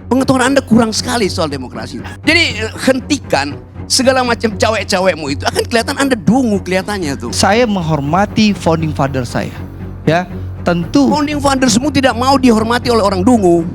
Pengetahuan Anda kurang sekali soal demokrasi. Jadi hentikan segala macam cewek-cewekmu itu, akan kelihatan Anda dungu kelihatannya tuh. Saya menghormati founding father saya. Ya, tentu Founding fathersmu tidak mau dihormati oleh orang dungu.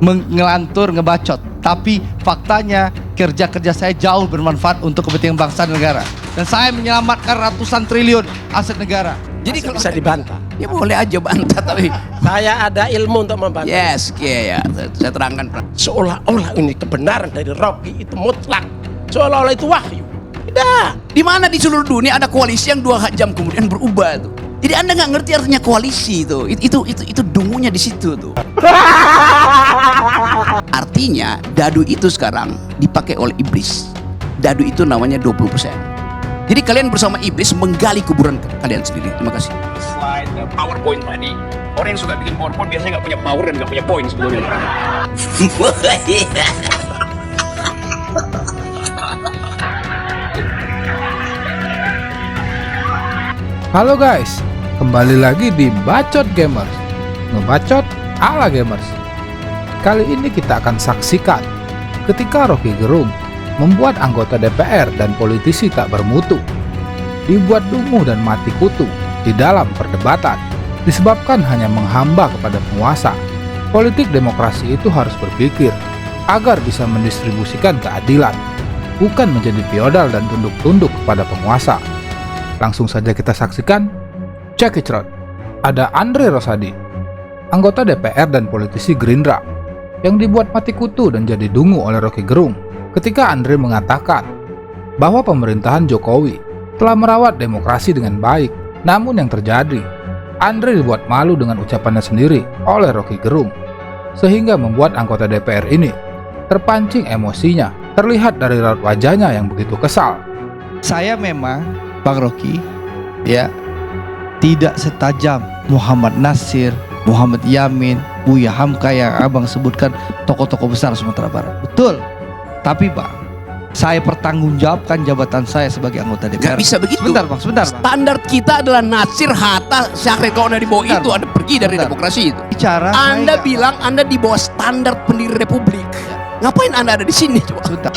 ngelantur, ngebacot. Tapi faktanya kerja-kerja saya jauh bermanfaat untuk kepentingan bangsa dan negara. Dan saya menyelamatkan ratusan triliun aset negara. Jadi kalau Bisa dibantah. ya boleh aja bantah, tapi Saya ada ilmu untuk membantah. yes, ya, saya terangkan. Seolah-olah ini kebenaran dari Rocky itu mutlak. Seolah-olah itu wahyu. Tidak. Di mana di seluruh dunia ada koalisi yang 2 jam kemudian berubah tuh. Jadi Anda nggak ngerti artinya koalisi itu. Itu dungunya di situ tuh. Artinya dadu itu sekarang dipakai oleh iblis. Dadu itu namanya 20%. Jadi kalian bersama iblis menggali kuburan kalian sendiri. Terima kasih. Slide PowerPoint tadi. Orang yang suka bikin PowerPoint biasanya nggak punya power dan nggak punya poin sebetulnya. Halo guys, kembali lagi di Bacot Gamers, ngebacot ala gamers. Kali ini kita akan saksikan ketika Rocky Gerung membuat anggota DPR dan politisi tak bermutu dibuat dungu dan mati kutu di dalam perdebatan disebabkan hanya menghamba kepada penguasa. Politik demokrasi itu harus berpikir agar bisa mendistribusikan keadilan, bukan menjadi feodal dan tunduk-tunduk kepada penguasa. Langsung saja kita saksikan. Check it out. Ada Andre Rosadi, anggota DPR dan politisi Gerindra, yang dibuat mati kutu dan jadi dungu oleh Rocky Gerung ketika Andre mengatakan bahwa pemerintahan Jokowi telah merawat demokrasi dengan baik. Namun yang terjadi, Andre dibuat malu dengan ucapannya sendiri oleh Rocky Gerung, sehingga membuat anggota DPR ini terpancing emosinya, terlihat dari raut wajahnya yang begitu kesal. Saya memang Bang Rocky ya tidak setajam Muhammad Nasir, Muhammad Yamin, Buya Hamka yang abang sebutkan tokoh-tokoh besar Sumatera Barat. Betul. Tapi Bang, saya pertanggungjawabkan jabatan saya sebagai anggota DPR. Gak bisa begitu. Sebentar Bang, sebentar Bang. Standar kita adalah Nasir, Hatta, Syahrir. Kalau dari bawah Bentar, itu Bang. ada pergi dari Bentar. demokrasi itu. Bicara Anda saya- bilang Anda di bawah standar pendiri republik. Ngapain Anda ada di sini coba? Sebentar.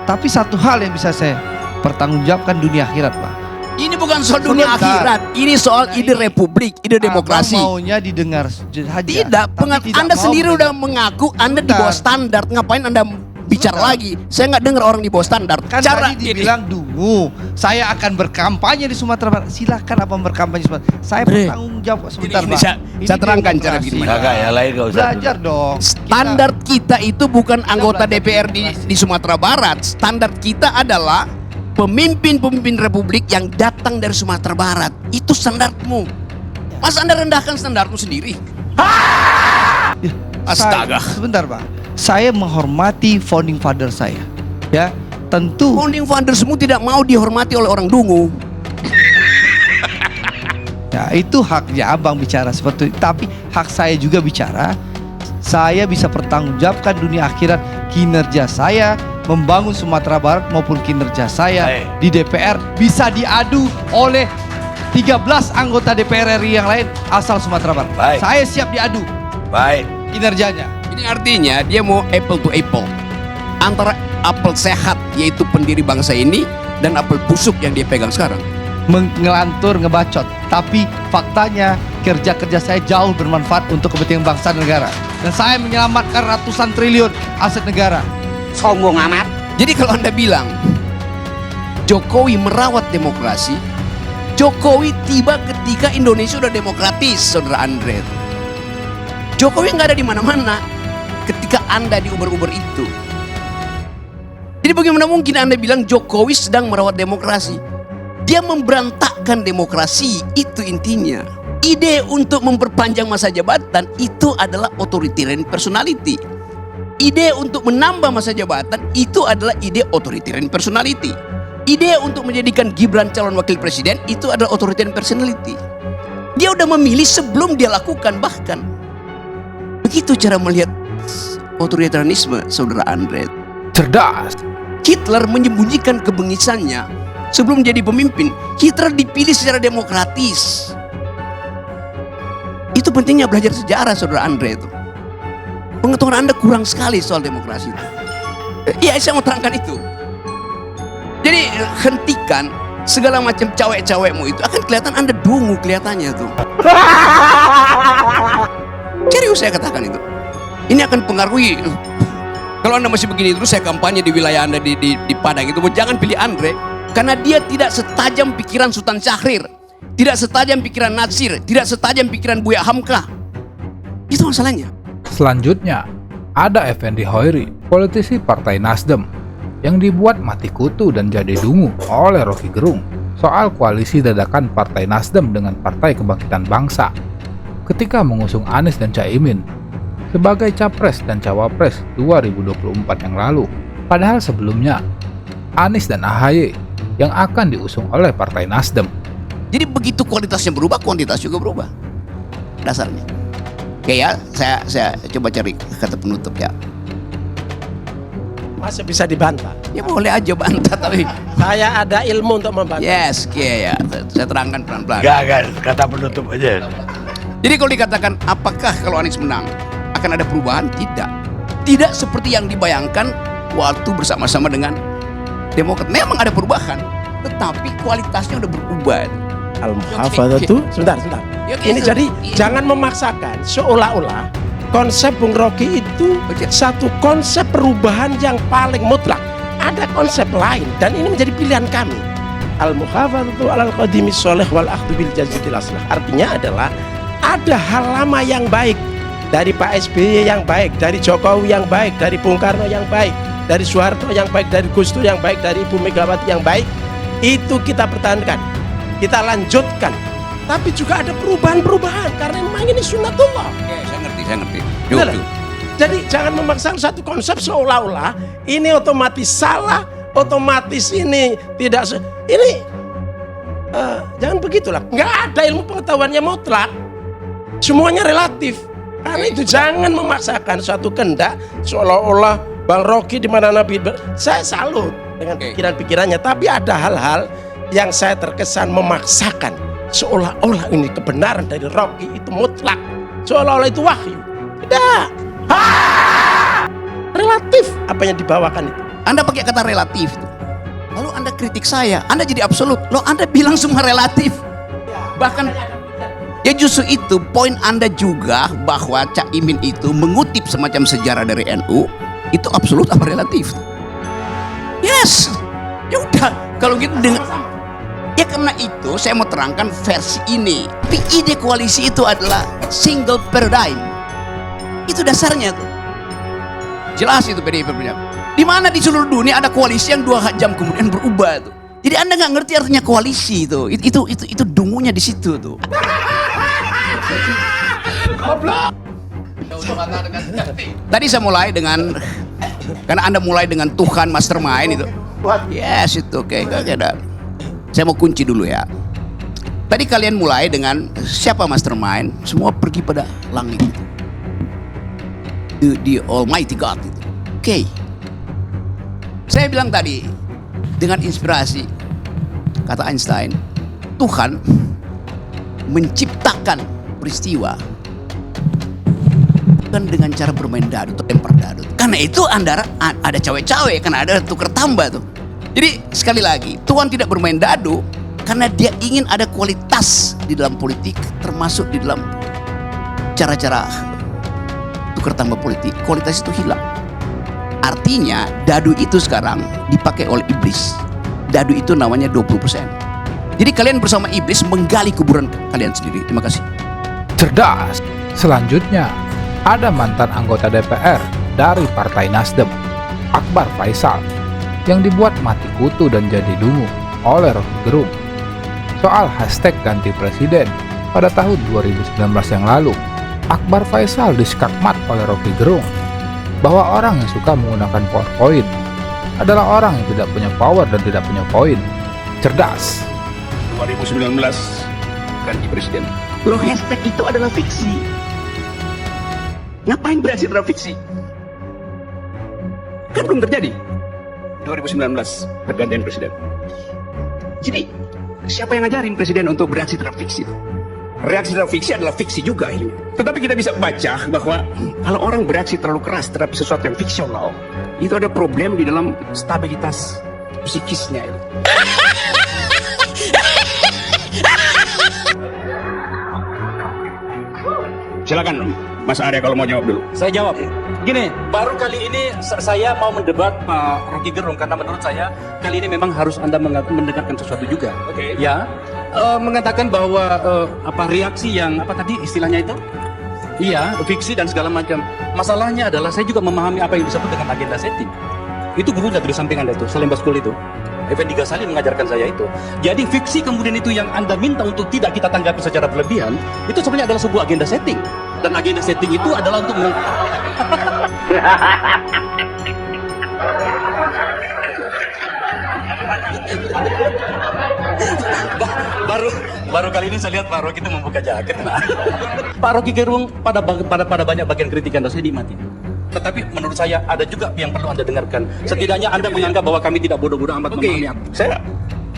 Tapi satu hal yang bisa saya pertanggungjawabkan dunia akhirat Pak. Ini bukan soal dunia Sebentar. akhirat, ini soal ide republik, ide demokrasi. Abang maunya didengar saja. Tidak, tapi tidak Anda mau sendiri mendengar. udah mengaku Anda di Sebentar. bawah standar. Ngapain Anda bicara Sebentar. lagi? Saya nggak dengar orang di bawah standar. Kan tadi dibilang dungu. Saya akan berkampanye di Sumatera Barat. Silakan abang berkampanye di Sumatera. Saya Bre. bertanggung jawab sebentar Ini Bang. saya terangkan cara demokrasi, gini. Bang. Kagak ya, lain gak usah. Belajar dong. Standar kita itu bukan anggota belajar DPR demokrasi. di Sumatera Barat. Standar kita adalah pemimpin-pemimpin republik yang datang dari Sumatera Barat. Itu standarmu. Mas Anda rendahkan standarmu sendiri? Astaga. Sebentar Bang. Saya menghormati founding father saya. Ya, tentu Founding fathersmu tidak mau dihormati oleh orang dungu. ya itu haknya abang bicara seperti itu. Tapi hak saya juga bicara. Saya bisa pertanggungjawabkan dunia akhirat kinerja saya membangun Sumatera Barat maupun kinerja saya Baik. di DPR bisa diadu oleh 13 anggota DPR RI yang lain asal Sumatera Barat. Baik. Saya siap diadu Baik. kinerjanya. Ini artinya dia mau apple to apple. Antara apel sehat yaitu pendiri bangsa ini dan apel busuk yang dia pegang sekarang. Ngelantur, ngebacot. Tapi faktanya kerja-kerja saya jauh bermanfaat untuk kepentingan bangsa dan negara. Dan saya menyelamatkan ratusan triliun aset negara. Sombong amat. Jadi kalau Anda bilang Jokowi merawat demokrasi, Jokowi tiba ketika Indonesia udah demokratis, Saudara Andre. Jokowi nggak ada di mana-mana ketika Anda di Uber-Uber itu. Jadi bagaimana mungkin Anda bilang Jokowi sedang merawat demokrasi? Dia memberantakkan demokrasi, itu intinya. Ide untuk memperpanjang masa jabatan itu adalah authoritarian personality. Ide untuk menambah masa jabatan itu adalah ide authoritarian personality. Ide untuk menjadikan Gibran calon wakil presiden itu adalah authoritarian personality. Dia udah memilih sebelum dia lakukan bahkan. Begitu cara melihat otoritarianisme, Saudara Andre. Cerdas. Hitler menyembunyikan kebengisannya sebelum jadi pemimpin. Hitler dipilih secara demokratis. Itu pentingnya belajar sejarah, Saudara Andre itu. Pengetahuan Anda kurang sekali soal demokrasi itu. Iya, saya mau terangkan itu. Jadi hentikan segala macam cawek-cawekmu itu, akan kelihatan Anda dungu kelihatannya tuh. Serius saya katakan itu. Ini akan pengaruhi. Kalau Anda masih begini terus, saya kampanye di wilayah Anda di Padang itu, jangan pilih Andre, karena dia tidak setajam pikiran Sultan Syahrir, tidak setajam pikiran Natsir, tidak setajam pikiran Buya Hamka. Itu masalahnya. Selanjutnya, ada Effendi Hoiri, politisi Partai Nasdem, yang dibuat mati kutu dan jadi dungu oleh Rocky Gerung soal koalisi dadakan Partai Nasdem dengan Partai Kebangkitan Bangsa ketika mengusung Anies dan Caimin sebagai Capres dan Cawapres 2024 yang lalu. Padahal sebelumnya, Anies dan AHY yang akan diusung oleh Partai Nasdem. Jadi begitu kualitasnya berubah, kuantitas juga berubah. Dasarnya. Oke ya, saya coba cari kata penutup ya. Masih bisa dibantah. Ya boleh aja bantah, tapi Saya ada ilmu untuk membantah. yes, ya. Saya terangkan pelan-pelan. Gak, kata penutup aja. Jadi kalau dikatakan apakah kalau Anies menang akan ada perubahan? Tidak. Tidak seperti yang dibayangkan waktu bersama-sama dengan Demokrat. Memang ada perubahan, tetapi kualitasnya udah berubah. Al-Muhafadzatu. Sebentar. Ya, Ini gitu. jadi Iya. jangan memaksakan seolah-olah konsep Bung Rocky itu satu konsep perubahan yang paling mutlak. Ada konsep lain dan ini menjadi pilihan kami. Al-Muhafadzatu alal qadimi sholih wal akhdhu bil jadidil aslah. Artinya adalah ada hal lama yang baik dari Pak SBY yang baik, dari Jokowi yang baik, dari Bung Karno yang baik, dari Soeharto yang baik, dari Gus Dur yang baik, dari Ibu Megawati yang baik. Itu kita pertahankan, kita lanjutkan. Tapi juga ada perubahan-perubahan karena memang ini sunnatullah. Oke, saya ngerti. Betul. Jadi jangan memaksakan satu konsep seolah-olah ini otomatis salah, otomatis ini tidak ini jangan begitulah. Nggak ada ilmu pengetahuannya mutlak, semuanya relatif. Karena itu jangan memaksakan suatu kehendak seolah-olah Bang Rocky di mana Nabi. Saya salut dengan pikiran-pikirannya, tapi ada hal-hal yang saya terkesan memaksakan seolah-olah ini kebenaran dari Rocky itu mutlak, seolah-olah itu wahyu. Tidak. Relatif apa yang dibawakan itu. Anda pakai kata relatif itu. Lalu Anda kritik saya, Anda jadi absolut. Loh, Anda bilang semua relatif. Bahkan ya justru itu poin Anda juga, bahwa Caimin itu mengutip semacam sejarah dari NU. Itu absolut apa relatif? Yes. Ya udah, kalau gitu dengan ya karena itu saya mau terangkan versi ini. Tapi ide koalisi itu adalah single paradigm. Itu dasarnya tuh. Jelas itu PDIP punya. Di mana di seluruh dunia ada koalisi yang 2 jam kemudian berubah tuh. Jadi Anda nggak ngerti artinya koalisi itu. Itu dungunya di situ tuh. Tadi saya mulai dengan, karena Anda mulai dengan Tuhan mastermind itu. Yes, itu oke. Saya mau kunci dulu ya. Tadi kalian mulai dengan siapa mastermind, semua pergi pada langit itu. The Almighty God itu. Oke. Saya bilang tadi dengan inspirasi, kata Einstein, Tuhan menciptakan peristiwa bukan dengan cara bermain dadu atau lempar dadu. Karena itu ada cawe-cawe, karena ada tuker tambah tuh. Jadi sekali lagi, Tuhan tidak bermain dadu karena dia ingin ada kualitas di dalam politik, termasuk di dalam cara-cara tukar tambah politik. Kualitas itu hilang. Artinya dadu itu sekarang dipakai oleh iblis. Dadu itu namanya 20%. Jadi kalian bersama iblis menggali kuburan kalian sendiri. Terima kasih. Cerdas. Selanjutnya, ada mantan anggota DPR dari Partai Nasdem, Akbar Faisal, yang dibuat mati kutu dan jadi dungu oleh Rocky Gerung soal hashtag ganti presiden pada tahun 2019 yang lalu. Akbar Faisal diskakmat oleh Rocky Gerung bahwa orang yang suka menggunakan PowerPoint adalah orang yang tidak punya power dan tidak punya poin. Cerdas. 2019 ganti presiden. Loh, hashtag itu adalah fiksi. Ngapain berhasil dalam fiksi? Kan belum terjadi. 2019 pergantian presiden. Jadi siapa yang ngajarin presiden untuk beraksi dalam fiksi? reaksi terhadap fiksi adalah fiksi juga ini. Tetapi kita bisa baca bahwa kalau orang bereaksi terlalu keras terhadap sesuatu yang fiksional, itu ada problem di dalam stabilitas psikisnya itu. Silakan Mas Arya kalau mau jawab dulu. Saya jawab. Gini, baru kali ini saya mau mendebat Pak Rocky Gerung karena menurut saya kali ini memang harus Anda mendekatkan sesuatu juga. Oke. Ya, mengatakan bahwa reaksi yang apa tadi istilahnya itu? Iya, fiksi dan segala macam. Masalahnya adalah saya juga memahami apa yang disebut dengan agenda setting. Itu gurunya di samping Anda itu, Salemba School itu. Effendi Ghazali mengajarkan saya itu. Jadi fiksi kemudian itu yang Anda minta untuk tidak kita tanggapi secara berlebihan, itu sebenarnya adalah sebuah agenda setting. Dan agenda setting itu adalah untuk baru kali ini saya lihat Pak Rocky itu membuka jaket. Pak Rocky Gerung pada banyak bagian kritikan saya nikmati. Tetapi menurut saya ada juga yang perlu Anda dengarkan. Setidaknya Anda menganggap bahwa kami tidak bodoh-bodoh amat memahami. Saya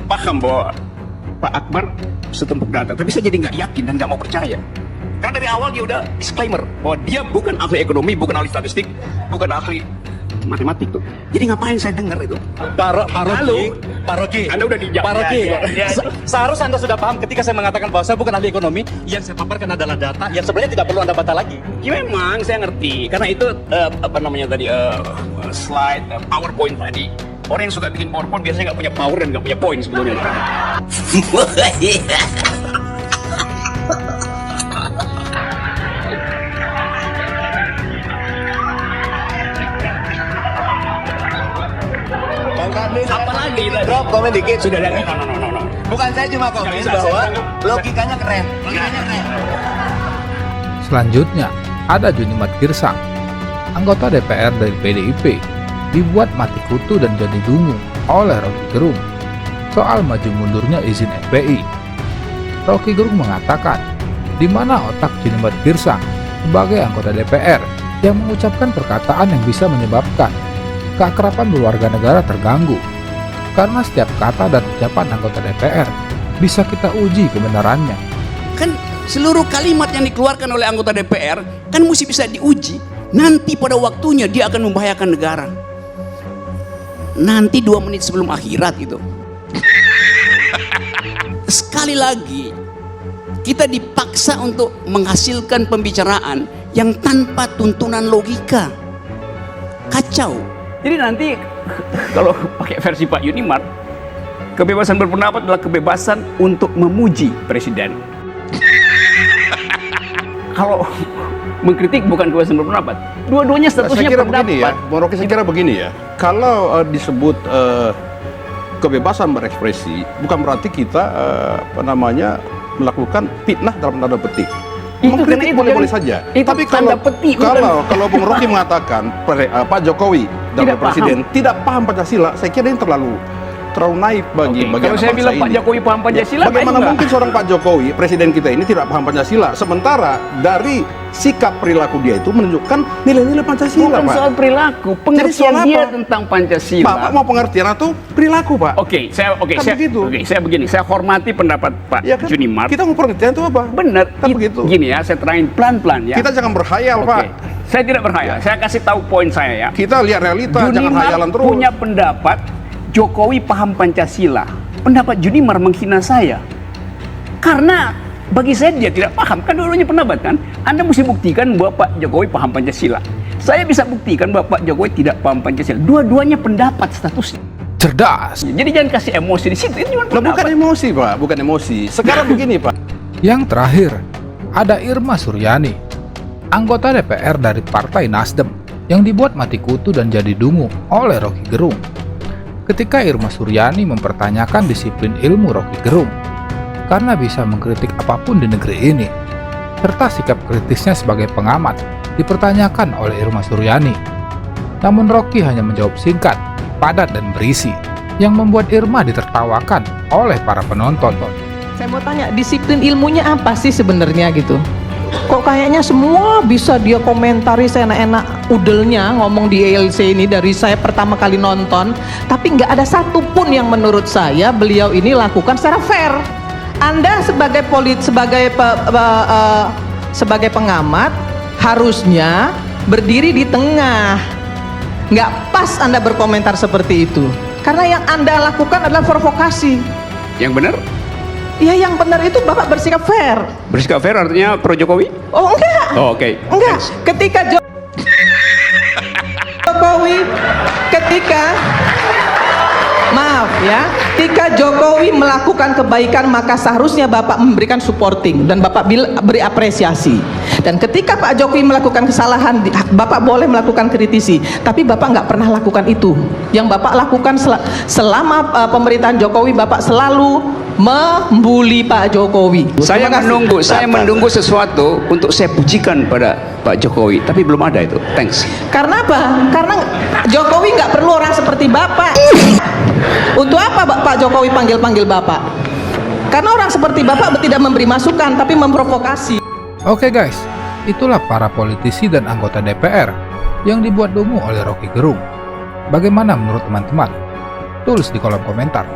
paham bahwa Pak Akbar setempuk data, tapi saya jadi nggak yakin dan nggak mau percaya. Karena dari awal dia udah disclaimer bahwa dia bukan ahli ekonomi, bukan ahli statistik, bukan ahli matematik tuh. Jadi ngapain saya dengar itu? Pak Rocky, Anda udah dijawab. Pak Rocky, Ya. seharusnya Anda sudah paham ketika saya mengatakan bahwa saya bukan ahli ekonomi, yang saya paparkan adalah data yang sebenarnya tidak perlu Anda baca lagi. Ya memang saya ngerti, karena itu slide PowerPoint tadi. Orang yang suka bikin PowerPoint biasanya nggak punya power dan nggak punya poin sebetulnya. Apalagi Drop komen dikit. sudah ada no. Bukan saya cuma komen bisa, bahwa saya sanggup. logikanya keren. Selanjutnya, ada Junimat Girsang, anggota DPR dari PDIP, dibuat mati kutu dan jadi dungu oleh Rocky Gerung soal maju mundurnya izin FPI. Rocky Gerung mengatakan, di mana otak Junimat Girsang sebagai anggota DPR yang mengucapkan perkataan yang bisa menyebabkan keakraban berwarga negara terganggu. Karena setiap kata dan ucapan anggota DPR bisa kita uji kebenarannya. Kan seluruh kalimat yang dikeluarkan oleh anggota DPR kan mesti bisa diuji. Nanti pada waktunya dia akan membahayakan negara. Nanti 2 menit sebelum akhirat itu. Sekali lagi, kita dipaksa untuk menghasilkan pembicaraan yang tanpa tuntunan logika. Kacau. Jadi nanti kalau pakai versi Pak Yunimart, kebebasan berpendapat adalah kebebasan untuk memuji presiden. Kalau mengkritik bukan kebebasan berpendapat. Dua-duanya statusnya saya kira pendapat. begini ya, Bung Rocky, saya kira begini ya. Kalau disebut kebebasan berekspresi, bukan berarti kita melakukan fitnah dalam tanda petik. Mengkritik boleh-boleh saja. Tapi kalau Bung Rocky mengatakan Pak Jokowi dan Presiden tidak paham Pancasila, saya kira ini terlalu naif bagi Kalau saya bilang Pak Jokowi paham Pancasila, bagaimana mungkin seorang Pak Jokowi, presiden kita ini tidak paham Pancasila, sementara dari sikap perilaku dia itu menunjukkan nilai-nilai Pancasila, bukan Pak. soal perilaku, pengertian soal dia apa? tentang Pancasila. Bapak mau pengertian atau perilaku, Pak? Saya begini, saya hormati pendapat Pak Ya kan? Junimart. Kita mau pengertian itu apa? Benar, Kan begitu. Gini ya, saya terangin pelan-pelan ya. Kita jangan berhayal, Oke. Pak. Saya tidak berhayal. Saya kasih tahu poin saya ya. Kita lihat realita, jangan hayalan terus. Punya pendapat Jokowi paham Pancasila. Pendapat Junimart menghina saya. Karena bagi saya dia tidak paham. Kan dulunya pendapat kan. Anda mesti buktikan bahwa Pak Jokowi paham Pancasila. Saya bisa buktikan bahwa Pak Jokowi tidak paham Pancasila. Dua-duanya pendapat statusnya. Cerdas. Jadi jangan kasih emosi di situ. Itu cuma Bukan pendapat. emosi, Pak. Bukan emosi. Sekarang begini, Pak. Yang terakhir, ada Irma Suryani, anggota DPR dari Partai Nasdem, yang dibuat mati kutu dan jadi dungu oleh Rocky Gerung. Ketika Irma Suryani mempertanyakan disiplin ilmu Rocky Gerung, karena bisa mengkritik apapun di negeri ini, serta sikap kritisnya sebagai pengamat dipertanyakan oleh Irma Suryani. Namun Rocky hanya menjawab singkat, padat dan berisi, yang membuat Irma ditertawakan oleh para penonton. Saya mau tanya, disiplin ilmunya apa sih sebenarnya gitu? Kok kayaknya semua bisa dia komentari seenak-enak udelnya ngomong di ELC ini dari saya pertama kali nonton, tapi nggak ada satupun yang menurut saya beliau ini lakukan secara fair. Anda sebagai sebagai pengamat harusnya berdiri di tengah. Nggak pas Anda berkomentar seperti itu. Karena yang Anda lakukan adalah provokasi. Yang benar? Ya yang benar itu Bapak bersikap fair. Bersikap fair artinya pro Jokowi? Oh enggak. Oh, oke. Enggak. Ketika ketika Jokowi melakukan kebaikan maka seharusnya Bapak memberikan supporting dan Bapak beri apresiasi. Dan ketika Pak Jokowi melakukan kesalahan, Bapak boleh melakukan kritisi. Tapi Bapak nggak pernah lakukan itu. Yang Bapak lakukan selama pemerintahan Jokowi, Bapak selalu membuli Pak Jokowi. Saya menunggu sesuatu untuk saya pujikan pada Pak Jokowi, tapi belum ada itu. Thanks. Karena apa? Karena Jokowi nggak perlu orang seperti Bapak. Untuk apa Pak Jokowi panggil-panggil Bapak? Karena orang seperti Bapak tidak memberi masukan, tapi memprovokasi. Oke guys, itulah para politisi dan anggota DPR yang dibuat dungu oleh Rocky Gerung. Bagaimana menurut teman-teman? Tulis di kolom komentar.